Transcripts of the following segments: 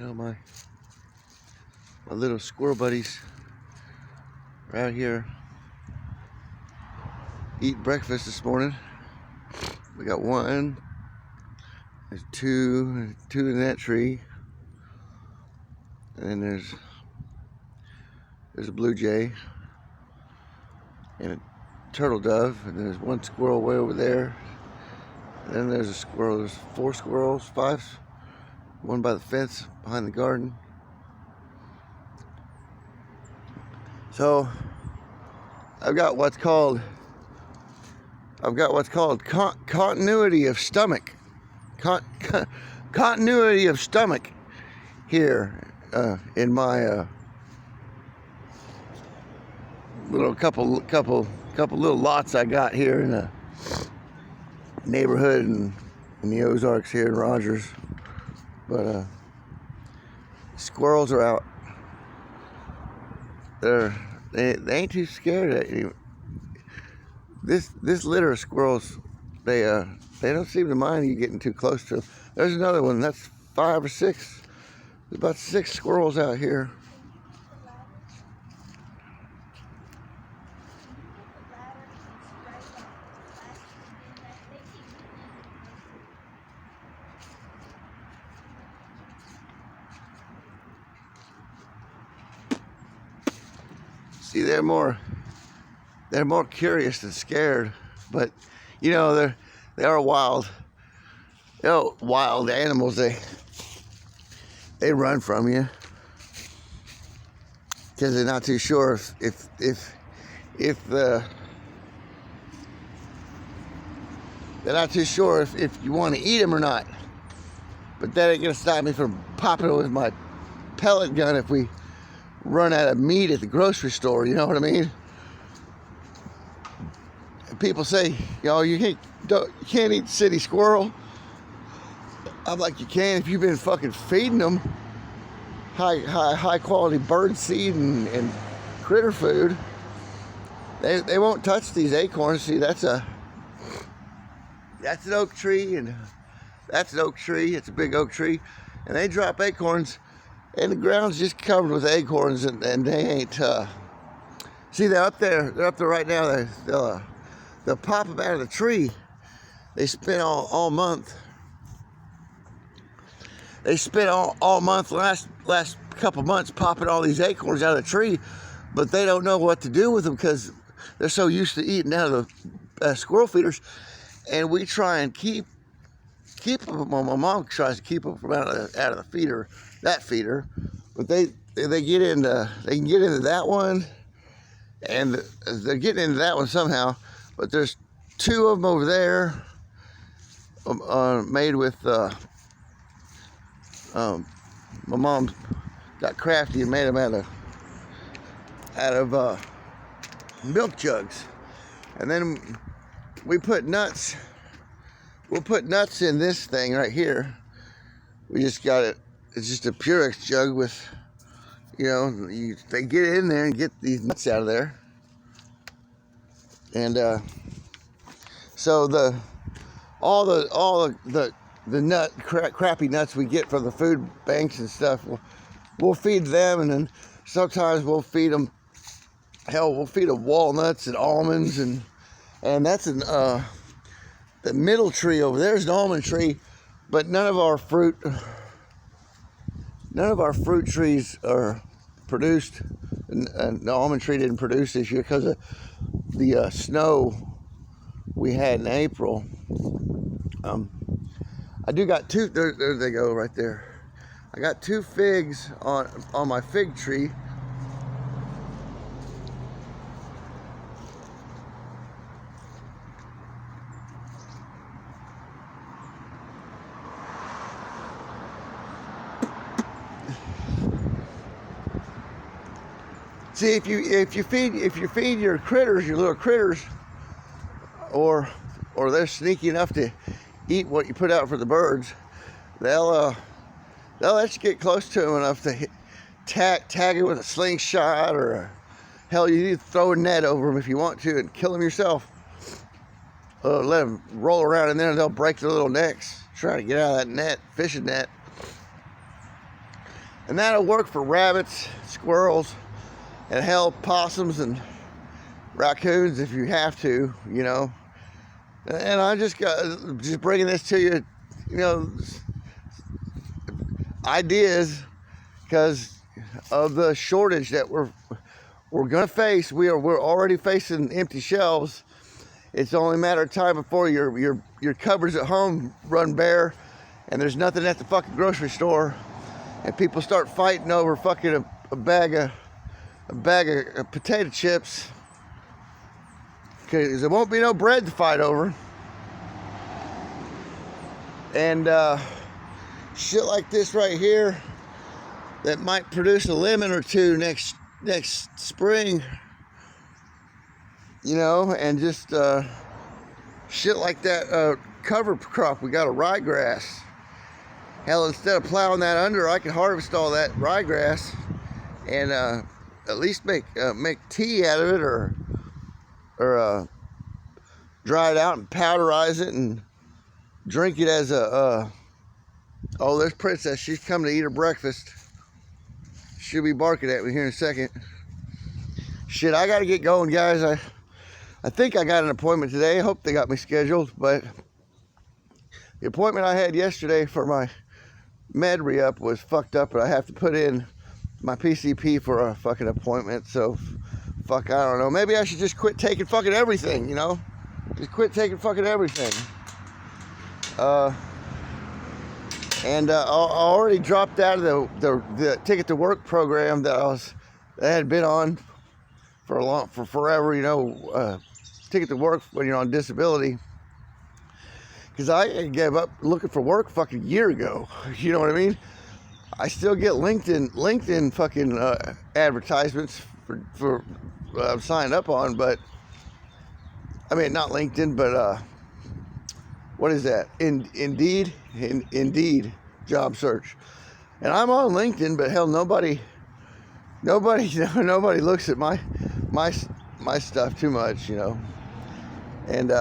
My little squirrel buddies are out here eating breakfast this morning. We got one, there's two in that tree, and then there's a blue jay and a turtle dove, and there's one squirrel way over there. And then there's a squirrel. There's 4 squirrels, 5, one by the fence behind the garden. So I've got what's called continuity of stomach. Continuity of stomach here in my little couple little lots I got here in a neighborhood in the Ozarks here in Rogers. But squirrels are out. They ain't too scared at you. This litter of squirrels, they don't seem to mind you getting too close to them. There's another one. That's 5 or 6. There's about 6 squirrels out here. See, they're more curious than scared, but you know they are wild. They're wild animals. They run from you because they're not too sure if they're not too sure if you want to eat them or not. But that ain't gonna stop me from popping it with my pellet gun if we run out of meat at the grocery store, you know what I mean? People say, you can't eat city squirrel. I'm like, you can if you've been fucking feeding them high quality bird seed and critter food. They won't touch these acorns. See, that's an oak tree, and that's an oak tree. It's a big oak tree, and they drop acorns. And the ground's just covered with acorns, and they ain't. See, they're up there. They're up there right now. They'll pop them out of the tree. They spent all month. They spent all month last couple months popping all these acorns out of the tree, but they don't know what to do with them because they're so used to eating out of the squirrel feeders. And we try and keep them. My mom tries to keep them from out of the feeder. That feeder, but they can get into that one, and they're getting into that one somehow. But there's 2 of them over there, made with my mom got crafty and made them out of milk jugs, and then we put nuts. We'll put nuts in this thing right here. We just got it. It's just a Purex jug with, they get in there and get these nuts out of there. And so all the crappy nuts we get from the food banks and stuff, we'll feed them, and then sometimes we'll feed them. Hell, we'll feed them walnuts and almonds, and that's the middle tree over there is an almond tree, but none of our fruit trees are produced, and the almond tree didn't produce this year because of the snow we had in April. I do got 2, there they go right there. I got 2 figs on my fig tree. See, if you feed your little critters, or they're sneaky enough to eat what you put out for the birds, they'll let you get close to them enough to tag it with a slingshot, or hell, you need to throw a net over them if you want to and kill them yourself. Let them roll around in there and they'll break their little necks trying to get out of that net, fishing net. And that'll work for rabbits, squirrels, and hell, possums and raccoons if you have to, you know. And I just bringing this to you, you know, ideas, because of the shortage that we're gonna face. We're already facing empty shelves. It's only a matter of time before your cupboards at home run bare, and there's nothing at the fucking grocery store, and people start fighting over fucking a bag of potato chips, because there won't be no bread to fight over. And shit like this right here that might produce a lemon or two next spring, you know. And just shit like that cover crop. We got a ryegrass. Hell, instead of plowing that under, I could harvest all that ryegrass and at least make tea out of it, or dry it out and powderize it and drink it as a oh, there's Princess. She's coming to eat her breakfast. She'll be barking at me here in a second. Shit, I gotta get going, guys. I think I got an appointment today. I hope they got me scheduled, but the appointment I had yesterday for my med re-up was fucked up, and I have to put in my PCP for a fucking appointment. So fuck, I don't know. Maybe I should just quit taking fucking everything, you know? Just quit taking fucking everything. And I already dropped out of the Ticket to Work program that I had been on for forever, you know. Ticket to Work when you're on disability, because I gave up looking for work fucking a year ago. You know what I mean? I still get LinkedIn fucking advertisements for I'm signed up on, but I mean, not LinkedIn, but what is that? Indeed job search. And I'm on LinkedIn, but hell, nobody looks at my stuff too much, you know. And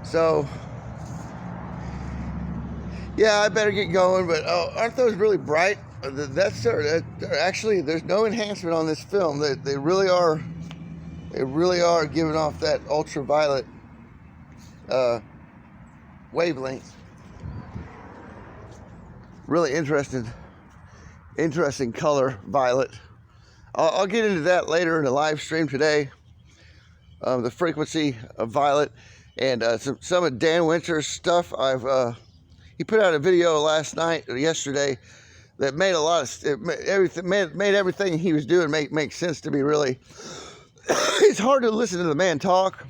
so yeah, I better get going. But aren't those really bright? That's actually, there's no enhancement on this film. They really are giving off that ultraviolet wavelength. Really interesting color, violet. I'll get into that later in the live stream today. The frequency of violet, and some of Dan Winter's stuff. He put out a video last night or yesterday that made made everything he was doing make sense to me. Really, it's hard to listen to the man talk.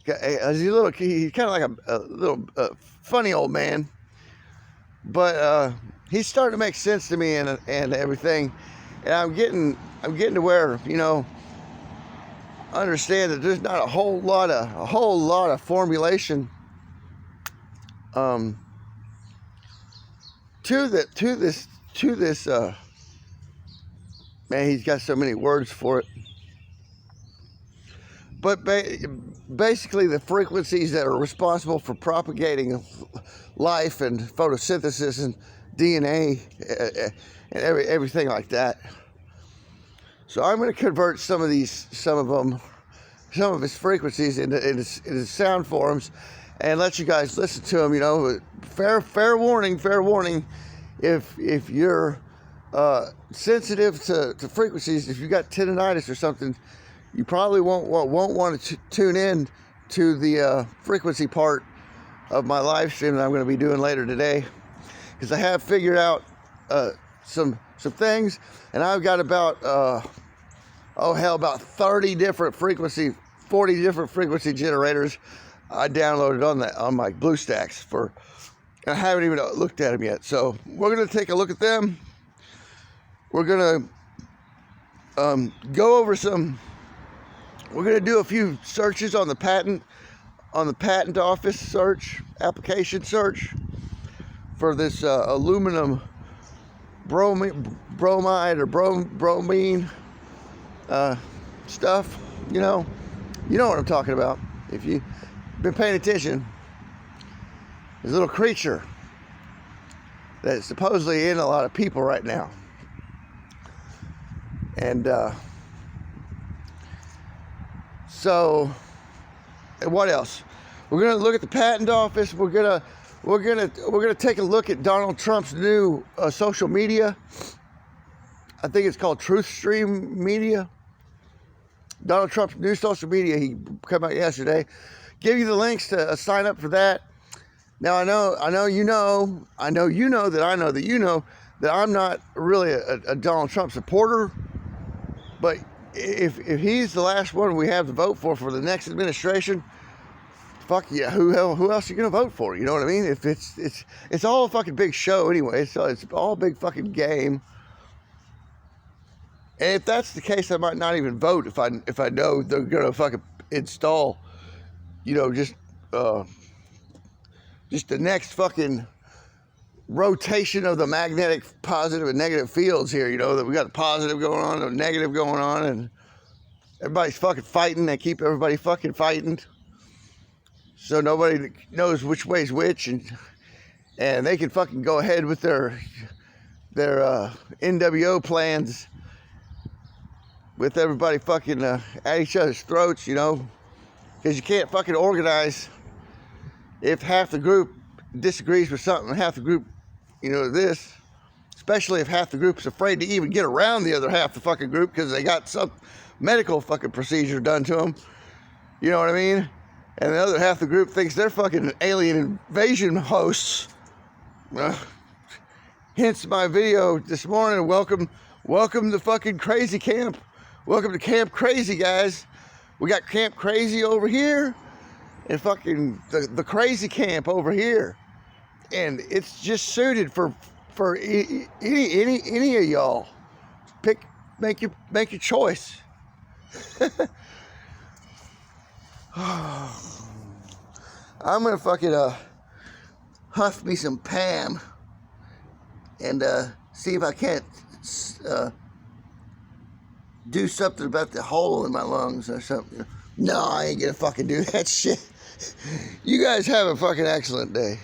He's kind of like a little funny old man, but he's starting to make sense to me and everything. And I'm getting to where, you know, understand that there's not a whole lot of formulation to this man. He's got so many words for it. But basically, the frequencies that are responsible for propagating life and photosynthesis and DNA and everything like that. So I'm going to convert some of his frequencies into sound forms, and let you guys listen to them. You know, fair warning. If you're sensitive to frequencies, if you got tinnitus or something, you probably won't want to tune in to the frequency part of my live stream that I'm going to be doing later today, because I have figured out some things, and I've got about about 40 different frequency generators I downloaded on my BlueStacks and I haven't even looked at them yet. So we're going to take a look at them. We're going to go over we're going to do a few searches on the patent office application search for this aluminum bromide or bromine stuff. You know what I'm talking about if you've been paying attention. This little creature that's supposedly in a lot of people right now. And so, and what else? We're gonna look at the patent office. We're gonna take a look at Donald Trump's new social media. I think it's called TruthStream Media. Donald Trump's new social media. He came out yesterday. Give you the links to sign up for that. Now I know you know that I'm not really a Donald Trump supporter, but if he's the last one we have to vote for the next administration, fuck yeah, who else are you gonna vote for? You know what I mean? If it's all a fucking big show anyway. So it's all a big fucking game. And if that's the case, I might not even vote if I know they're gonna fucking install, you know, just the next fucking rotation of the magnetic positive and negative fields here. You know, that we got a positive going on, a negative going on, and everybody's fucking fighting. They keep everybody fucking fighting, so nobody knows which way's which, and they can fucking go ahead with their NWO plans with everybody fucking at each other's throats, you know, because you can't fucking organize if half the group disagrees with something, half the group, you know, this, especially if half the group's afraid to even get around the other half the fucking group because they got some medical fucking procedure done to them, you know what I mean? And the other half the group thinks they're fucking alien invasion hosts. Hence my video this morning. Welcome to fucking Crazy Camp. Welcome to Camp Crazy, guys. We got Camp Crazy over here and fucking the Crazy Camp over here. And it's just suited for any of y'all. Make your choice. I'm gonna fucking huff me some Pam and see if I can't do something about the hole in my lungs or something. No, I ain't gonna fucking do that shit. You guys have a fucking excellent day.